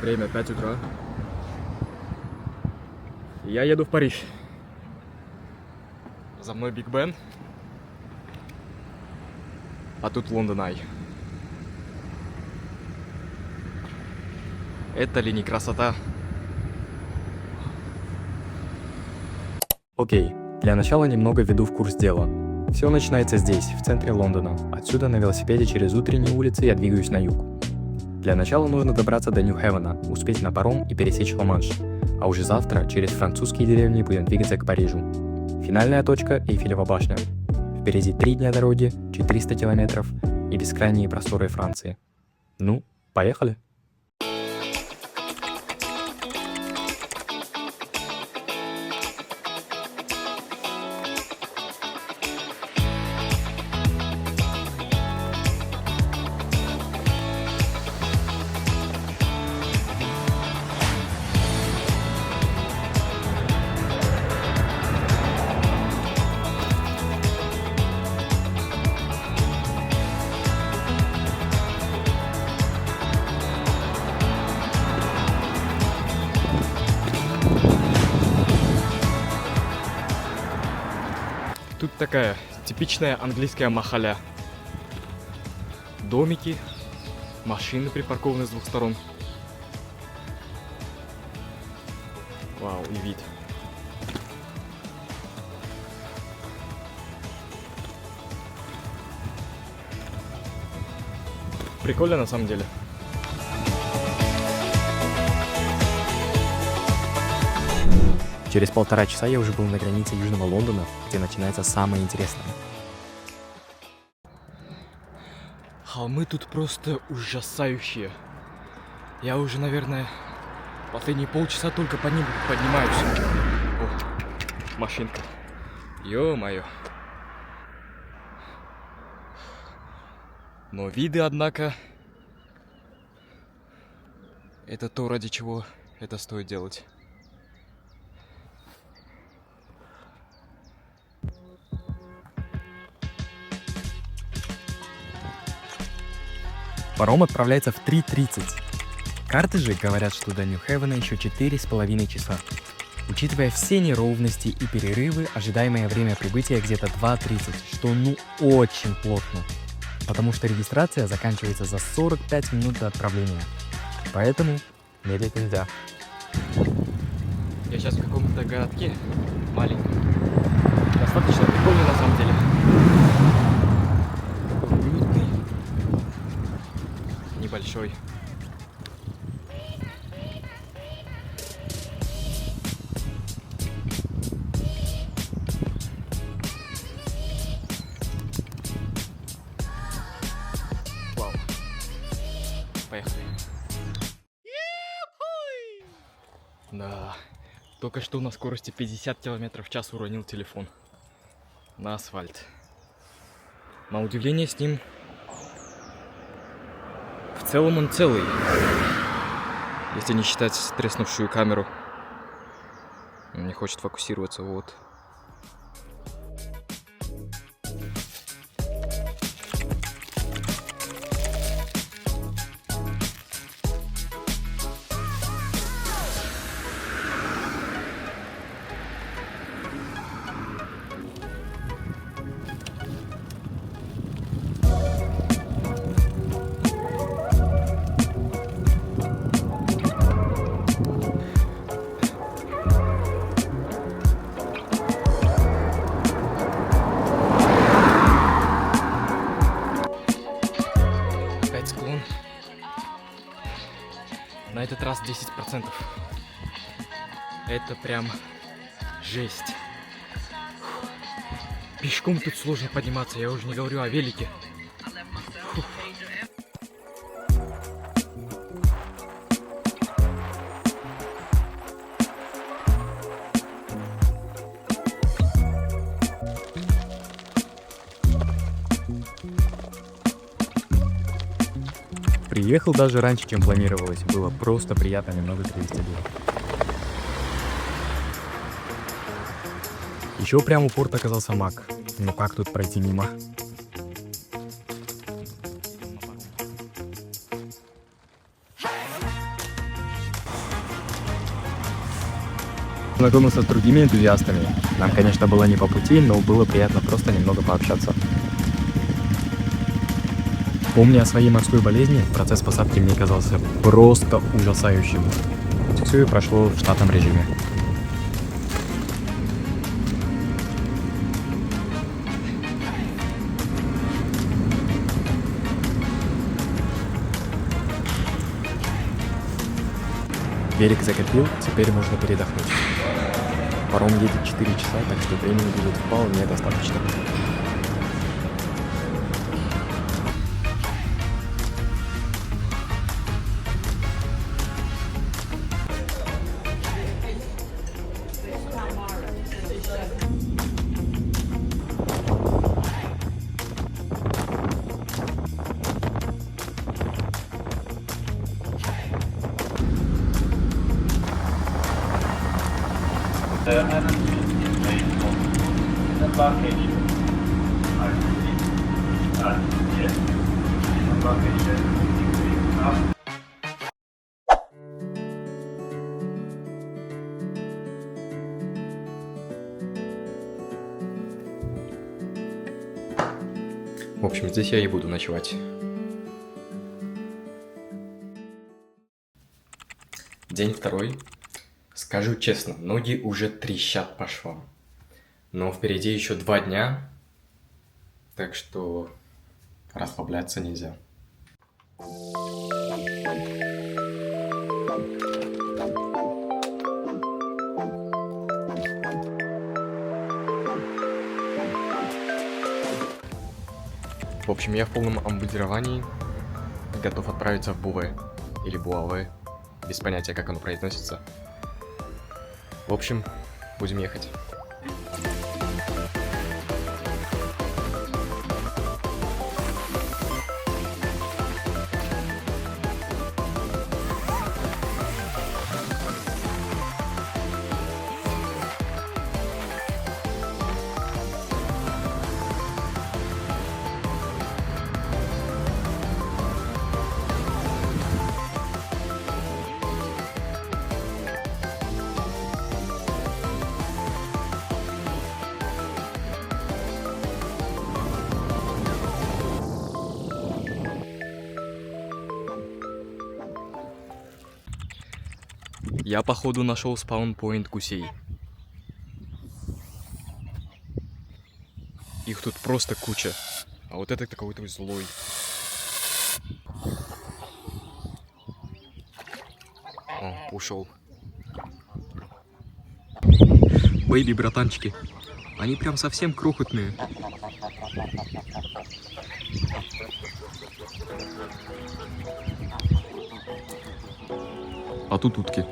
Время 5 утра. Я еду в Париж. За мной Биг Бен. А тут Лондон Ай. Это ли не красота? Окей, для начала немного введу в курс дела. Все начинается здесь, в центре Лондона. Отсюда на велосипеде через утренние улицы я двигаюсь на юг. Для начала нужно добраться до Нью-Хевена, успеть на паром и пересечь Ла-Манш. А уже завтра через французские деревни будем двигаться к Парижу. Финальная точка – Эйфелева башня. Впереди 3 дня дороги, 400 километров и бескрайние просторы Франции. Ну, поехали! Тут такая типичная английская махаля. Домики, машины припаркованы с двух сторон. Вау, и вид. Прикольно на самом деле. Через 1,5 часа я уже был на границе Южного Лондона, где начинается самое интересное. Холмы тут просто ужасающие. Я уже, наверное, последние полчаса только по ним поднимаюсь. О, машинка. Ё-моё. Но виды, однако, это то, ради чего это стоит делать. Паром отправляется в 3:30. Карты же говорят, что до Нью-Хевена еще 4,5 часа. Учитывая все неровности и перерывы, ожидаемое время прибытия где-то 2:30, что ну очень плотно. Потому что регистрация заканчивается за 45 минут до отправления. Поэтому медлить нельзя. Я сейчас в каком-то городке маленьком. Достаточно прикольно на самом деле. Небольшой. Вау. Поехали. Да. Только что на скорости 50 км в час уронил телефон на асфальт. На удивление с ним в целом он целый, если не считать треснувшую камеру. Он не хочет фокусироваться, вот. На этот раз 10%. Это прям жесть. Пешком тут сложно подниматься, я уже не говорю о велике. Фух. Приехал даже раньше, чем планировалось. Было просто приятно немного провести дух. Еще прямо у порта оказался Мак. Ну как тут пройти мимо? Знакомился с другими энтузиастами. Нам, конечно, было не по пути, но было приятно просто немного пообщаться. Помня о своей морской болезни, процесс посадки мне казался просто ужасающим. Все прошло в штатном режиме. Берег закипел, теперь можно передохнуть. Паром едет 4 часа, так что времени будет вполне достаточно. В общем, здесь я и буду ночевать. День второй. Скажу честно, ноги уже трещат по швам. Но впереди еще 2 дня, так что расслабляться нельзя. В общем, я в полном обмундировании, готов отправиться в Буве или Буаве, без понятия, как оно произносится. В общем, будем ехать. Я походу нашел спаунпоинт гусей. Их тут просто куча. А вот это какой-то злой. О, ушел. Бэйби, братанчики. Они прям совсем крохотные. А тут утки.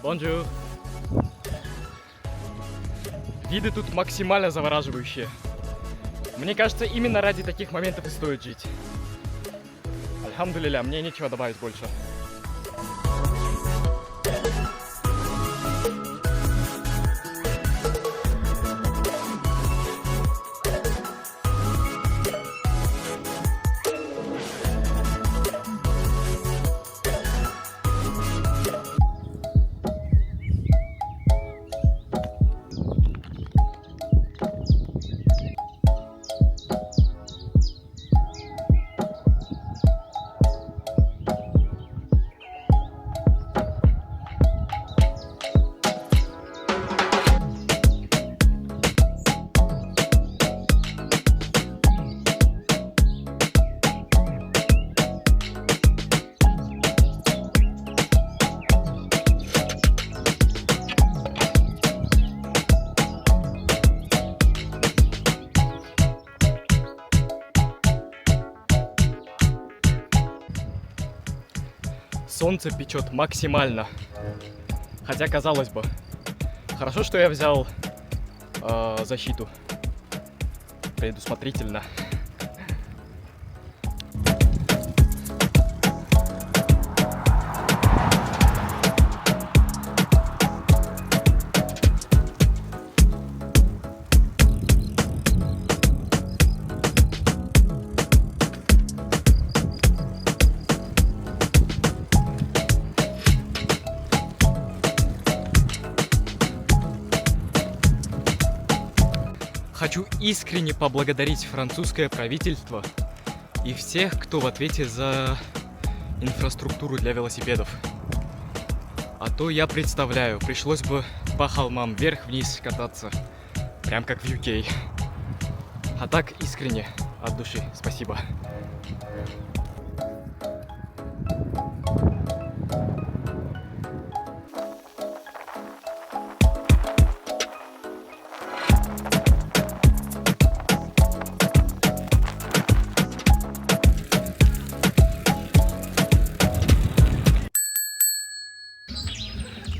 Бонжур. Виды тут максимально завораживающие. Мне кажется, именно ради таких моментов и стоит жить. Альхамдулилля, мне нечего добавить больше. Солнце печет максимально. Хотя, казалось бы, хорошо, что я взял защиту. Предусмотрительно. Хочу искренне поблагодарить французское правительство и всех, кто в ответе за инфраструктуру для велосипедов. А то я представляю, пришлось бы по холмам вверх-вниз кататься, прям как в UK. А так искренне, от души, спасибо.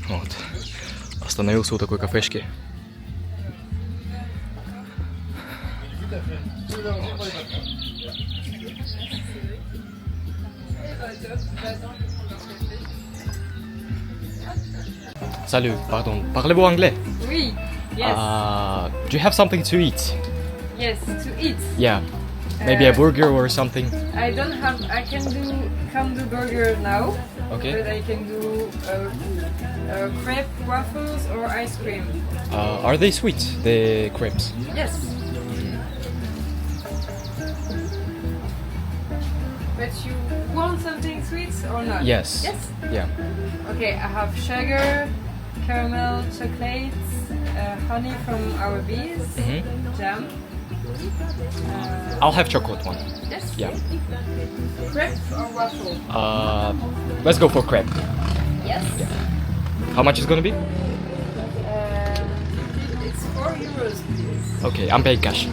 Вот. Остановился у такой кафешки. Salut, pardon. Parlez-vous anglais? Oui, yes, Do you have something to eat? yes, to eat. Yeah, maybe a burger or something. I don't have, I can't do burger now, Okay. but I can do crepe, waffles or ice cream. Are they sweet, the crepes? Yes. But you want something sweet or not? Yes. Yes? Yeah. Okay, I have sugar, caramel, chocolate, honey from our bees, jam. I'll have chocolate one. Yes? Yeah. Crepe or waffle? Let's go for crepe. Yes. How much is gonna be? It's 4 euros, please. Okay, I'm paying cash.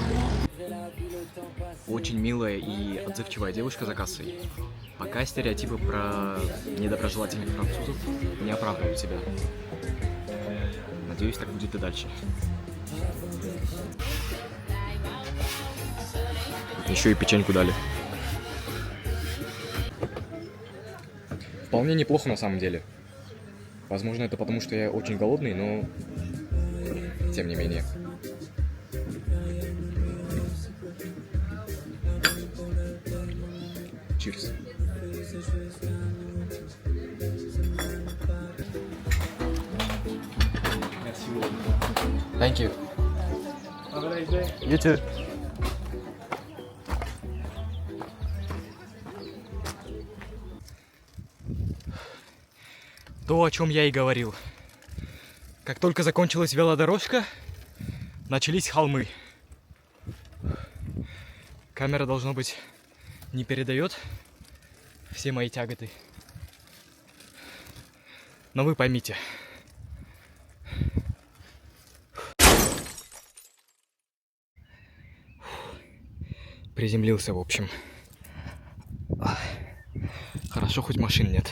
Очень милая и отзывчивая девушка за кассой. Пока стереотипы про недоброжелательных французов не оправдывают себя. Надеюсь, так будет и дальше. Еще и печеньку дали. Вполне неплохо на самом деле. Возможно, это потому, что я очень голодный, но тем не менее. Cheers. Thank you. Have a nice day. You too. То, о чем я и говорил. Как только закончилась велодорожка, начались холмы. Камера, должно быть, не передает все мои тяготы. Но вы поймите. Приземлился, в общем. Хорошо, хоть машин нет.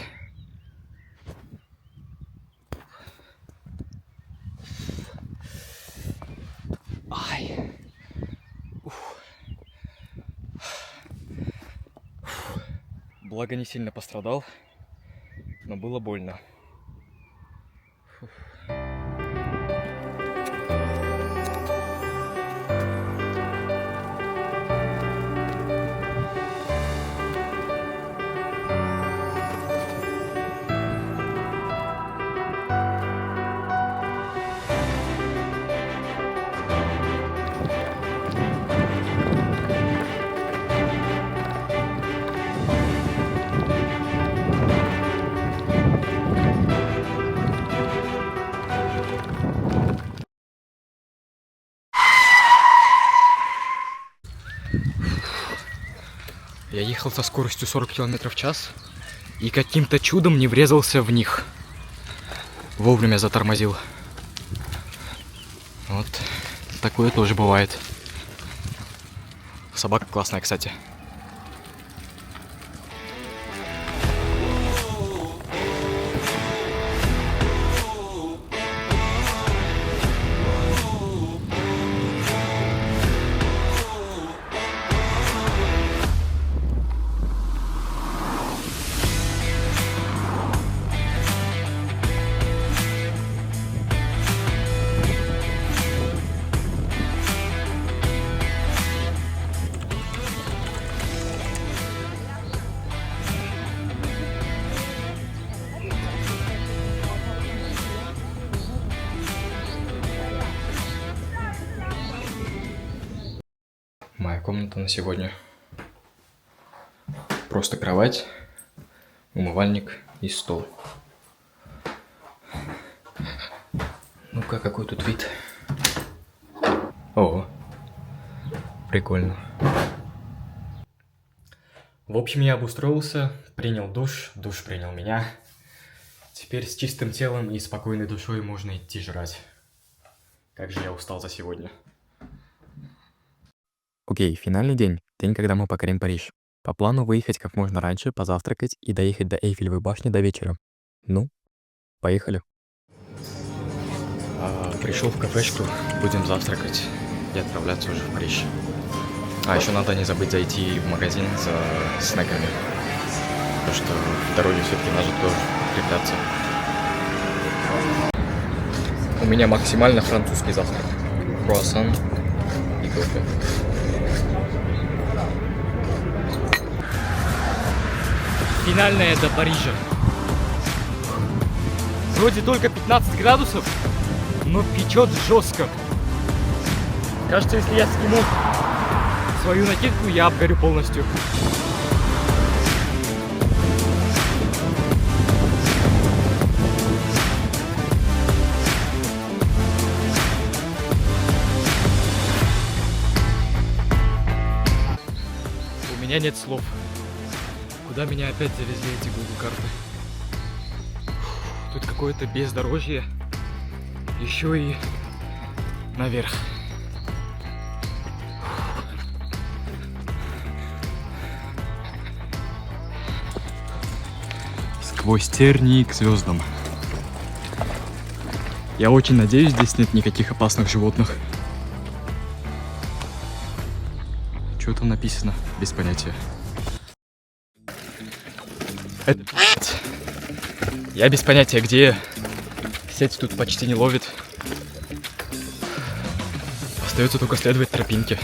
Ай. Благо не сильно пострадал, но было больно. Я ехал со скоростью 40 км в час и каким-то чудом не врезался в них. Вовремя затормозил. Вот такое тоже бывает. Собака классная, кстати. комната на сегодня. Просто кровать, умывальник и стол. Ну-ка, какой тут вид? Ого, прикольно. В общем, я обустроился, принял душ, душ принял меня. Теперь с чистым телом и спокойной душой можно идти жрать. Как же я устал за сегодня. Окей, финальный день. День, когда мы покорим Париж. По плану выехать как можно раньше, позавтракать и доехать до Эйфелевой башни до вечера. Ну, поехали. Пришел в кафешку, будем завтракать и отправляться уже в Париж. А еще надо не забыть зайти в магазин за снеками. Потому что в дороге все-таки надо тоже питаться. У меня максимально французский завтрак. Круассан и кофе. Финальная до Парижа. Вроде только 15 градусов, но печет жестко. Кажется, если я сниму свою накидку, я обгорю полностью. У меня нет слов. Куда меня опять завезли эти Google карты? Тут какое-то бездорожье. Еще и наверх. Сквозь тернии к звездам. Я очень надеюсь, здесь нет никаких опасных животных. Что там написано? Без понятия. Я без понятия, где. Сеть тут почти не ловит. Остается только следовать тропинке.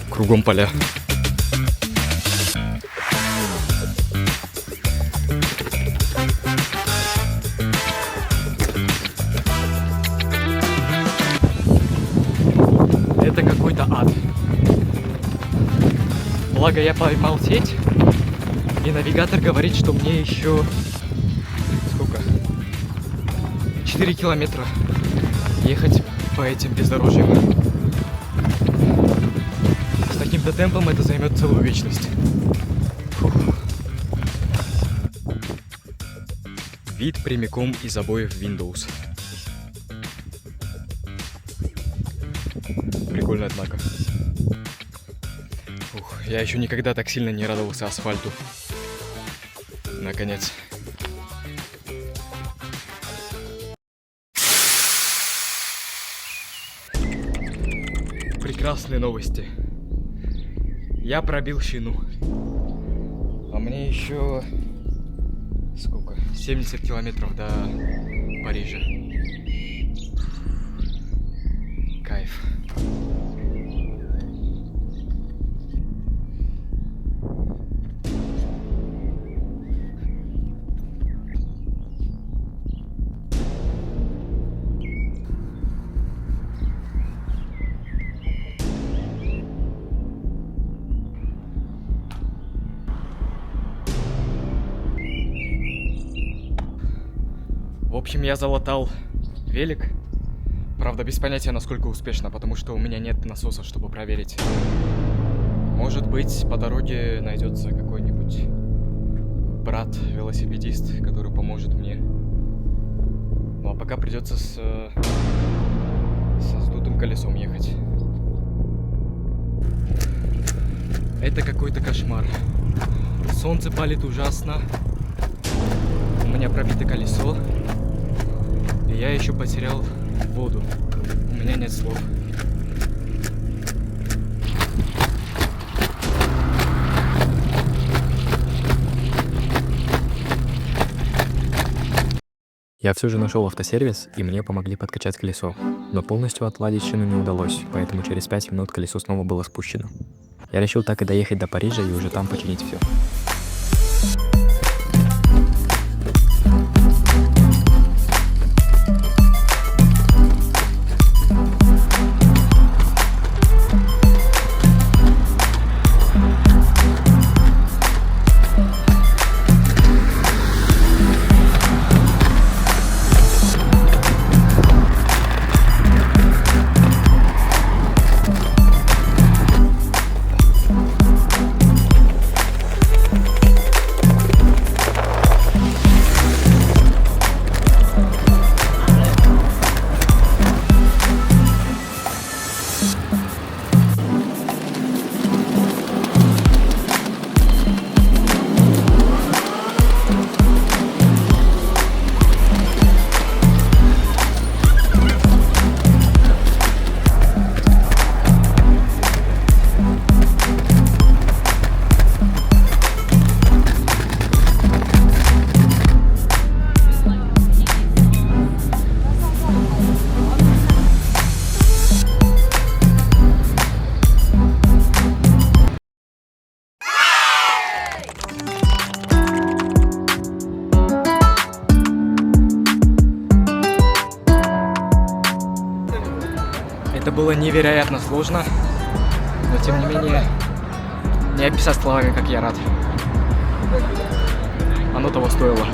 Кругом поля. Это какой-то ад. Благо я поймал сеть, и навигатор говорит, что мне еще сколько? 4 километра ехать по этим бездорожьям. С таким-то темпом это займет целую вечность. Фух. Вид прямиком из обоев Windows. Прикольно, однако. Ух, я еще никогда так сильно не радовался асфальту. Наконец. Прекрасные новости. Я пробил шину. А мне еще сколько? 70 километров до Парижа. Кайф. В общем, я залатал велик. Правда, без понятия, насколько успешно, потому что у меня нет насоса, чтобы проверить. Может быть, по дороге найдется какой-нибудь брат-велосипедист, который поможет мне. Ну а пока придется со сдутым колесом ехать. Это какой-то кошмар. Солнце палит ужасно. У меня пробито колесо. И я еще потерял воду. У меня нет слов. Я все же нашел автосервис, и мне помогли подкачать колесо. Но полностью отладить шину не удалось, поэтому через 5 минут колесо снова было спущено. Я решил так и доехать до Парижа и уже там починить все. Это было невероятно сложно, но тем не менее не описать словами, как я рад. Оно того стоило.